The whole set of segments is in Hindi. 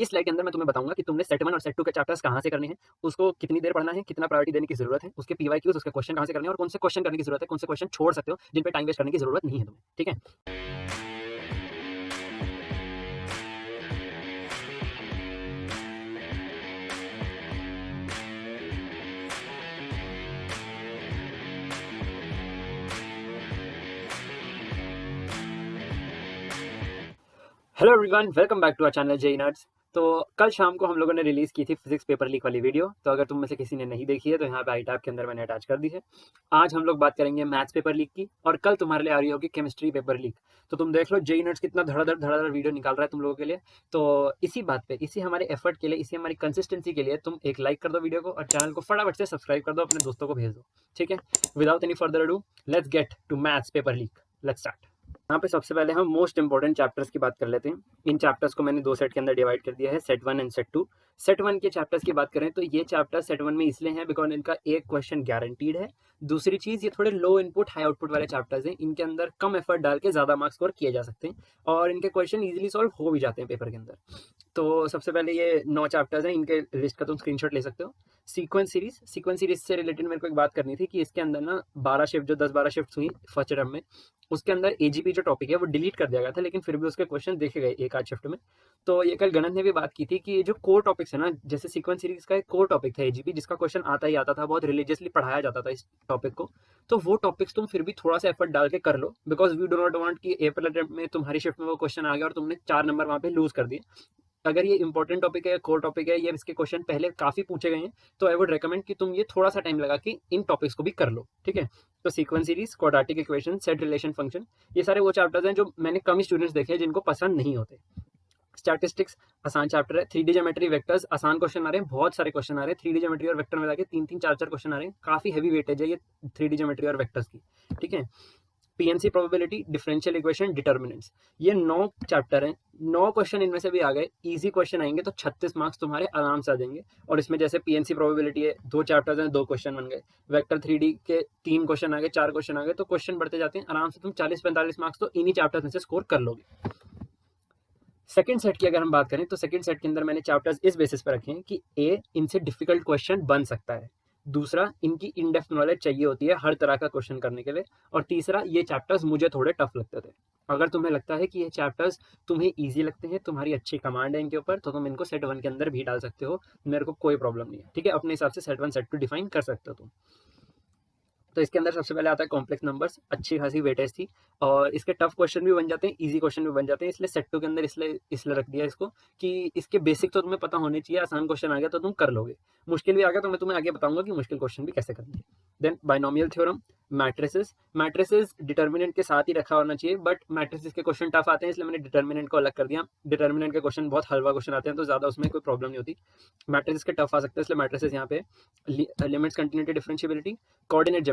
इस स्लाइड के अंदर मैं तुम्हें बताऊंगा कि तुमने सेट 1 और सेट 2 के चैप्टर्स कहाँ से करने हैं, उसको कितनी देर पढ़ना है, कितना प्रायोरिटी देने की जरूरत है, उसके पीवाईक्यूज, उसके क्वेश्चन कहाँ से करने हैं और कौन से क्वेश्चन करने की जरूरत है, कौन से क्वेश्चन छोड़ सकते हो जिन पे टाइम वेस्ट करने की जरूरत नहीं है तुम्हें। ठीक है। Hello everyone, welcome back to our channel JEE nerds. तो कल शाम को हम लोगों ने रिलीज़ की थी फिजिक्स पेपर लीक वाली वीडियो। तो अगर तुम में से किसी ने नहीं देखी है तो यहाँ पे आई टैब के अंदर मैंने अटैच कर दी है। आज हम लोग बात करेंगे मैथ्स पेपर लीक की और कल तुम्हारे लिए आ रही होगी केमिस्ट्री पेपर लीक। तो तुम देख लो जेई नर्ड्स कितना धड़ाधड़ वीडियो निकाल रहा है तुम लोगों के लिए। तो इसी बात पे, इसी हमारे एफर्ट के लिए, इसी हमारी कंसिस्टेंसी के लिए तुम एक लाइक कर दो वीडियो को और चैनल को फटाफट से सब्सक्राइब कर दो, अपने दोस्तों को भेज दो। ठीक है। Without any further ado, let's get to maths paper leak. Let's start. यहाँ पे सबसे पहले हम मोस्ट इंपॉर्टेंट चैप्टर्स की बात कर लेते हैं। इन चैप्टर्स को मैंने दो सेट के अंदर डिवाइड कर दिया है, सेट 1 एंड सेट 2। सेट 1 के चैप्टर्स की बात करें तो ये चैप्टर सेट 1 में इसलिए हैं बिकॉज इनका एक क्वेश्चन गारंटीड है। दूसरी चीज़, ये थोड़े लो इनपुट हाई आउटपुट वाले चैप्टर्स हैं, इनके अंदर कम एफर्ट डाल के ज़्यादा मार्क्स स्कोर किए जा सकते हैं और इनके क्वेश्चन ईजिली सॉल्व हो भी जाते हैं पेपर के अंदर। तो सबसे पहले ये 9 चैप्टर्स हैं, इनके लिस्ट का तुम स्क्रीनशॉट ले सकते हो। सीक्वेंस सीरीज से रिलेटेड मेरे को एक बात करनी थी कि इसके अंदर ना 12 शिफ्ट, जो 10-12 शिफ्ट हुई फर्स्ट टर्म में, उसके अंदर एजीपी जो टॉपिक है वो डिलीट कर दिया गया था, लेकिन फिर भी उसके क्वेश्चन देखे गए एक आध शिफ्ट में। तो ये कल गणन ने भी बात की थी कि ये जो कोर टॉपिक्स है ना, जैसे सीक्वेंस सीरीज का एक कोर टॉपिक था एजीपी, जिसका क्वेश्चन आता ही आता था, बहुत रिलीजियसली पढ़ाया जाता था इस टॉपिक को। तो वो टॉपिक्स तुम फिर भी थोड़ा सा एफर्ट डाल के कर लो, because we do not want कि अप्रैल अटेम्प्ट में तुम्हारी शिफ्ट में वो क्वेश्चन आ गया और तुमने 4 नंबर वहाँ पे लूज कर दिए। अगर ये इंपॉर्टेंट टॉपिक है, कोर टॉपिक है, ये इसके क्वेश्चन पहले काफी पूछे गए हैं, तो आई वुड रेकमेंड कि तुम ये थोड़ा सा टाइम लगा के इन टॉपिक्स को भी कर लो। ठीक है। तो sequence series, quadratic equation, set relation function, ये सारे वो चैप्टर्स हैं जो मैंने कम स्टूडेंट्स देखे हैं जिनको पसंद नहीं होते। स्टैटिस्टिक्स आसान चैप्टर है। 3D ज्योमेट्री, वेक्टर्स, आसान क्वेश्चन आ रहे हैं, बहुत सारे क्वेश्चन आ रहे हैं। 3D ज्योमेट्री और वेक्टर मिला के 3-3, 4-4 क्वेश्चन आ रहे हैं, काफी हैवी वेटेज है ये 3D ज्योमेट्री और वेक्टर्स की। ठीक है। PNC probability, differential equation, determinants, ये 9 चैप्टर हैं। 9 क्वेश्चन इनमें से भी आ गए, इजी क्वेश्चन आएंगे तो 36 मार्क्स तुम्हारे आराम से आ जाएंगे। और इसमें जैसे पीएनसी प्रोबेबिलिटी है, 2 चैप्टर्स हैं, 2 क्वेश्चन बन गए। वेक्टर 3D के 3 क्वेश्चन आ गए, 4 क्वेश्चन आ गए, तो क्वेश्चन बढ़ते जाते हैं आराम से। तुम 40-45 मार्क्स तो इन्हीं चैप्टर्स में से स्कोर कर लोगे। सेकंड सेट की अगर हम बात करें तो सेकंड सेट के अंदर मैंने चैप्टर्स इस बेसिस पर रखे हैं कि ए, इनसे डिफिकल्ट क्वेश्चन बन सकता है। दूसरा, इनकी इन डेप्थ नॉलेज चाहिए होती है हर तरह का क्वेश्चन करने के लिए। और तीसरा, ये चैप्टर्स मुझे थोड़े टफ लगते थे। अगर तुम्हें लगता है कि ये चैप्टर्स तुम्हें ईजी लगते हैं, तुम्हारी अच्छी कमांड है इनके ऊपर, तो तुम इनको सेट 1 के अंदर भी डाल सकते हो, मेरे को कोई प्रॉब्लम नहीं है। ठीक है, अपने हिसाब से सेट 1 सेट 2 डिफाइन कर सकते हो तुम। तो इसके अंदर सबसे पहले आता है कॉम्प्लेक्स नंबर्स, अच्छी खासी वेटेज थी और इसके टफ क्वेश्चन भी बन जाते हैं, इजी क्वेश्चन भी बन जाते हैं, इसलिए सेट 2 के अंदर इसलिए रख दिया इसको कि इसके बेसिक तो तुम्हें पता होने चाहिए। आसान क्वेश्चन आ गया तो तुम कर लोगे, मुश्किल भी आ गया तो मैं तुम्हें आगे बताऊंगा कि मुश्किल क्वेश्चन भी कैसे करने हैं। Then binomial theorem, matrices determinant के साथ ही रखा होना चाहिए, बट मैट्रिसेस के क्वेश्चन टफ आते हैं, इसलिए मैंने डिटर्मिनेंट को अलग कर दिया। डिटर्मिनेंट के क्वेश्चन बहुत हलवा क्वेश्चन आते हैं तो ज्यादा उसमें कोई प्रॉब्लम नहीं होती। मैट्रिसेस के टफ आ सकते हैं, इसलिए मैट्रिसेस यहाँ पे। Limits, continuity, differentiability, coordinate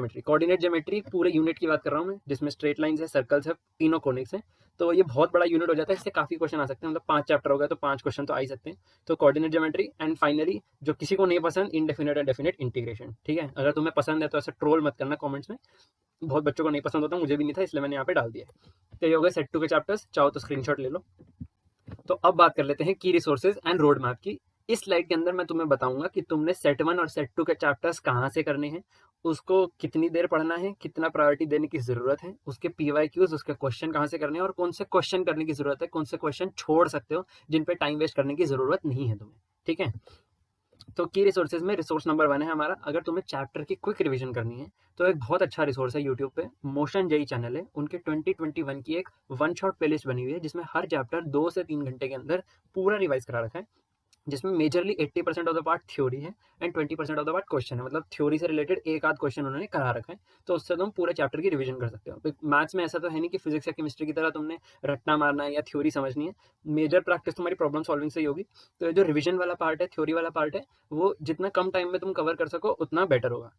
geometry पूरे यूनिट की बात कर रहा हूँ मैं, जिसमें स्ट्रेट लाइंस है, सर्कल्स है, तीनों कोनिक्स हैं। तो ये बहुत बड़ा यूनिट हो जाता है, इससे काफी क्वेश्चन आ सकते हैं, मतलब 5 चैप्टर हो गए तो 5 क्वेश्चन तो आ ही सकते हैं। तो कोऑर्डिनेट ज्योमेट्री एंड फाइनली, जो किसी को नहीं पसंद, इनडेफिनेट एंड डेफिनेट इंटीग्रेशन। ठीक है, अगर तुम्हें पसंद है तो ऐसे ट्रोल मत करना कमेंट्स में, बहुत बच्चों को नहीं पसंद होता, मुझे भी नहीं था, इसलिए मैंने यहाँ पे डाल दिया। तो ये हो गए सेट 2 के चैप्टर्स, चाहो तो स्क्रीनशॉट ले लो। तो अब बात कर लेते हैं की रिसोर्सेज एंड रोड मैप की। इस स्लाइड के अंदर मैं तुम्हें बताऊंगा कि तुमने सेट 1 और सेट 2 के चैप्टर्स कहाँ से करने हैं, उसको कितनी देर पढ़ना है, कितना प्रायोरिटी देने की जरूरत है, उसके पीवाईक्यूज, उसके क्वेश्चन कहाँ से करने हैं और कौन से क्वेश्चन करने की जरूरत है, कौन से क्वेश्चन छोड़ सकते हो जिन पे टाइम वेस्ट करने की जरूरत नहीं है तुम्हें। ठीक है। तो की रिसोर्सेज में रिसोर्स नंबर 1 है हमारा, अगर तुम्हें चैप्टर की क्विक रिवीजन करनी है तो एक बहुत अच्छा रिसोर्स है यूट्यूब पे, मोशन जेई चैनल है, उनके 2021 की एक वन शॉट प्लेलिस्ट बनी हुई है जिसमें हर चैप्टर 2 से 3 घंटे के अंदर पूरा रिवाइज करा रखा है, जिसमें majorly 80% of the part theory है and 20% of the part question है, मतलब थ्योरी से रिलेटेड एक आध क्वेश्चन उन्होंने करा रखा है, तो उससे तुम पूरे चैप्टर की रिवीजन कर सकते हो। मैथ्स में ऐसा तो है नहीं कि फिजिक्स या केमिस्ट्री की तरह तुमने रट्टा मारना है या थ्योरी समझनी है, मेजर प्रैक्टिस तुम्हारी प्रॉब्लम सॉल्विंग से ही होगी। तो ये जो रिवीजन वाला पार्ट है, थ्योरी वाला पार्ट है, वो जितना कम टाइम में तुम कवर कर सको उतना बेटर होगा।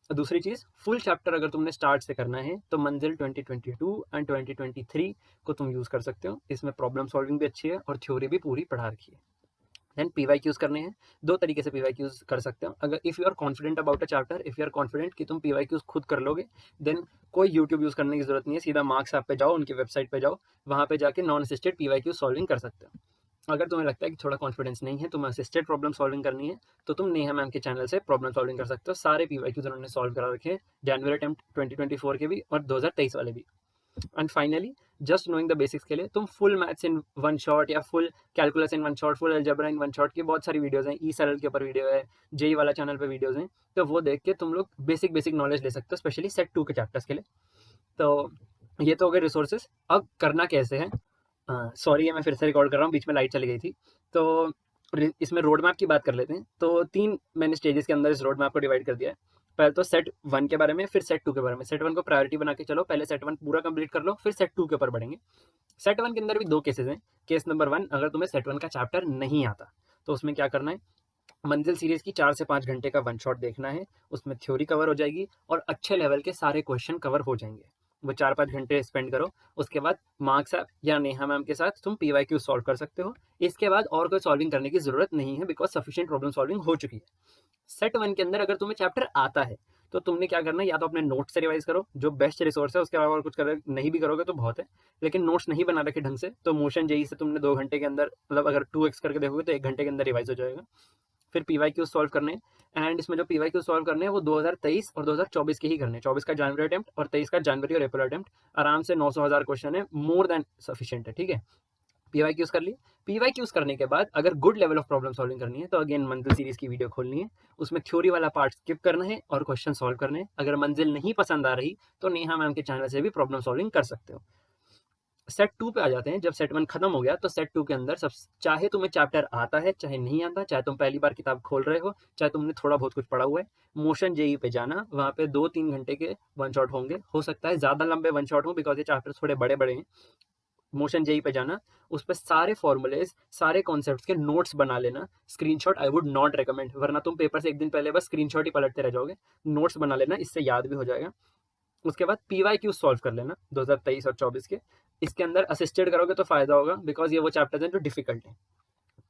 दूसरी चीज, फुल चैप्टर अगर तुमने स्टार्ट से करना है तो मंजिल 2022 एंड 2023 को तुम यूज कर सकते हो, इसमें प्रॉब्लम सॉल्विंग भी अच्छी है और थ्योरी भी पूरी पढ़ा रखी है। देन पीवाईक्यूज करने हैं, दो तरीके से पीवाईक्यूज कर सकते हो। अगर if you are confident about a chapter, if you are confident कि तुम पीवाईक्यूज खुद कर लोगे, देन कोई यूट्यूब यूज करने की जरूरत नहीं है, सीधा मार्क्स ऐप पे जाओ, उनकी वेबसाइट पे जाओ, वहां पे जाके नॉन असिस्टेड पीवाईक्यू सॉल्विंग कर सकते हो। अगर तुम्हें लगता है कि थोड़ा कॉन्फिडेंस नहीं है, तुम्हें असिस्टेड प्रॉब्लम सॉल्विंग करनी है, तो तुम नेहा मैम के चैनल से प्रॉब्लम सॉल्विंग कर सकते हो। सारे पीवाईक्यूज उन्होंने सॉल्व करा रखे हैं, जनवरी अटेम्प्ट 2024 के भी और 2023 वाले भी। And finally, just knowing the basics के लिए तुम full maths in one shot या full calculus in one shot, full algebra in one shot की बहुत सारी वीडियोस हैं। ई सरल के ऊपर वीडियो है, जेई वाला चैनल पे वीडियोस हैं, तो वो देख के तुम लोग बेसिक बेसिक नॉलेज ले सकते हो, स्पेशली सेट 2 के चैप्टर्स के लिए। तो ये तो हो गए रिसोर्सेज। अब करना कैसे है, सॉरी मैं फिर से रिकॉर्ड कर रहा हूँ, बीच में लाइट चली गई थी। तो इसमें रोड मैप की बात कर लेते हैं। तो 3 मैंने स्टेजेस के अंदर इस रोड मैप को डिवाइड कर दिया है। पहले तो सेट 1 के बारे में, फिर सेट 2 के बारे में। सेट 1 को प्रायोरिटी बना के चलो, पहले सेट 1 पूरा कंप्लीट कर लो, फिर सेट 2 के ऊपर बढ़ेंगे। सेट 1 के अंदर भी 2 केसेस हैं। केस नंबर 1, अगर तुम्हें सेट 1 का चैप्टर नहीं आता तो उसमें क्या करना है, मंजिल सीरीज की 4 से 5 घंटे का वन शॉट देखना है। उसमें थ्योरी कवर हो जाएगी और अच्छे लेवल के सारे क्वेश्चन कवर हो जाएंगे। वो 4-5 घंटे स्पेंड करो। उसके बाद मार्क्स ऐप या नेहा मैम के साथ तुम पीवाईक्यू सॉल्व कर सकते हो। इसके बाद और कोई सॉल्विंग करने की जरूरत नहीं है, बिकॉज सफिशिएंट प्रॉब्लम सॉल्विंग हो चुकी है। सेट 1 के अंदर अगर तुम्हें चैप्टर आता है तो तुमने क्या करना है, या तो अपने नोट्स से रिवाइज करो, जो बेस्ट रिसोर्स है। उसके अलावा और कुछ कर नहीं भी करोगे तो बहुत है, लेकिन नोट्स नहीं बना रखे ढंग से तो मोशन जेई से तुमने 2 घंटे के अंदर, मतलब अगर 2x करके देखोगे तो 1 घंटे के अंदर रिवाइज हो जाएगा। फिर पीवाईक्यू सॉल्व करने, एंड इसमें जो पीवाईक्यू सॉल्व करने हैं वो 2023 और 2024 के ही करने। 24 का जनवरी अटेम्प्ट और 23 का जनवरी और अप्रैल अटेम्प्ट। आराम से 900,000 क्वेश्चन है, मोर देन सफिशिएंट है, ठीक है। पीवाईक्यूज कर लिए। पीवाईक्यूज करने के बाद अगर good level of problem solving करनी है तो अगेन मंजिल सीरीज की वीडियो खोलनी है, उसमें थ्योरी वाला पार्ट स्किप करना है और क्वेश्चन सॉल्व करने हैं। अगर मंजिल नहीं पसंद आ रही तो नेहा मैम के चैनल से भी प्रॉब्लम सॉल्विंग कर सकते हो। सेट 2 पे आ जाते हैं। जब सेट 1 खत्म हो गया तो सेट 2 के अंदर सब, चाहे तुम्हें चैप्टर आता है चाहे नहीं आता, चाहे तुम पहली बार किताब खोल रहे हो, चाहे तुमने थोड़ा बहुत कुछ पढ़ा हुआ है, मोशन जेई पे जाना। वहाँ पे 2-3 घंटे के वन शॉट होंगे, हो सकता है ज़्यादा लंबे वन शॉट हो बिकॉज ये चैप्टर थोड़े बड़े बड़े हैं। मोशन जेई पे जाना, उस पर सारे फॉर्मूलेज, सारे कॉन्सेप्ट्स के नोट्स बना लेना। Screenshot I would not recommend, वरना तुम पेपर से एक दिन पहले बस स्क्रीनशॉट ही पलटते रह जाओगे। नोट्स बना लेना, इससे याद भी हो जाएगा। उसके बाद पीवाईक्यू सॉल्व कर लेना 2023 और 24 के। इसके अंदर असिस्टेड करोगे तो फायदा होगा, बिकॉज ये वो चैप्टर्स हैं जो डिफिकल्ट हैं।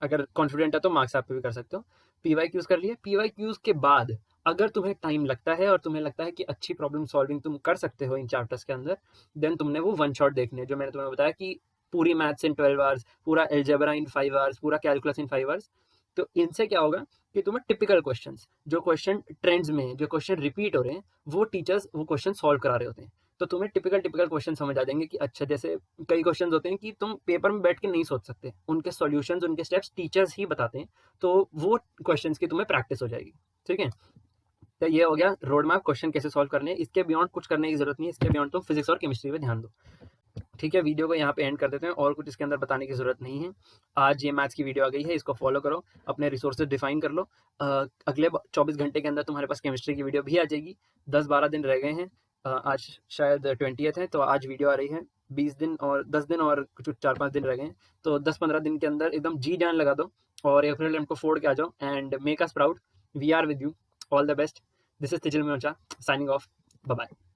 अगर कॉन्फिडेंट है तो मार्क्स आप पे भी कर सकते हो। पीवाईक्यूज कर लिए। पीवाईक्यूज के बाद अगर तुम्हें टाइम लगता है और तुम्हें लगता है कि अच्छी प्रॉब्लम सॉल्विंग तुम कर सकते हो इन चैप्टर्स के अंदर, देन तुमने वो वन शॉट देखने, जो मैंने तुम्हें बताया कि पूरी मैथ्स इन 12 आवर्स, पूरा एल्जेब्रा इन 5 आवर्स, पूरा कैलकुलस इन 5 आवर्स। तो इनसे क्या होगा कि तुम्हें टिपिकल क्वेश्चंस, जो क्वेश्चन ट्रेंड्स में है, जो क्वेश्चन रिपीट हो रहे हैं, वो टीचर्स वो क्वेश्चन सॉल्व करा रहे होते हैं। तो तुम्हें टिपिकल क्वेश्चन समझ आ जाएंगे कि अच्छा, जैसे कई क्वेश्चन होते हैं कि तुम पेपर में बैठ के नहीं सोच सकते, उनके सॉल्यूशंस, उनके स्टेप्स टीचर्स ही बताते हैं। तो वो क्वेश्चंस की तुम्हें प्रैक्टिस हो जाएगी, ठीक है। तो ये हो गया रोड मैप, क्वेश्चन कैसे सॉल्व करने हैं। इसके बियॉन्ड कुछ करने की जरूरत नहीं है, इसके बियॉन्ड तुम फिजिक्स और केमिस्ट्री पे ध्यान दो, ठीक है। वीडियो को यहाँ पे एंड कर देते हैं, और कुछ इसके अंदर बताने की जरूरत नहीं है। आज ये मैथ्स की वीडियो आ गई है, इसको फॉलो करो, अपने रिसोर्सेज डिफाइन कर लो। अगले 24 घंटे के अंदर तुम्हारे पास केमिस्ट्री की वीडियो भी आ जाएगी। 10-12 दिन रह गए हैं, आज शायद 20th है, तो आज वीडियो आ रही है। 20 दिन और 10 दिन और कुछ 4-5 दिन रह गए हैं, तो 10-15 दिन के अंदर एकदम जी जान लगा दो और अप्रैल एंड को फोड़ के आ जाओ, and make us proud. We are with you, all the best. This is तिजिल मोचा, साइनिंग ऑफ, बाय बाय।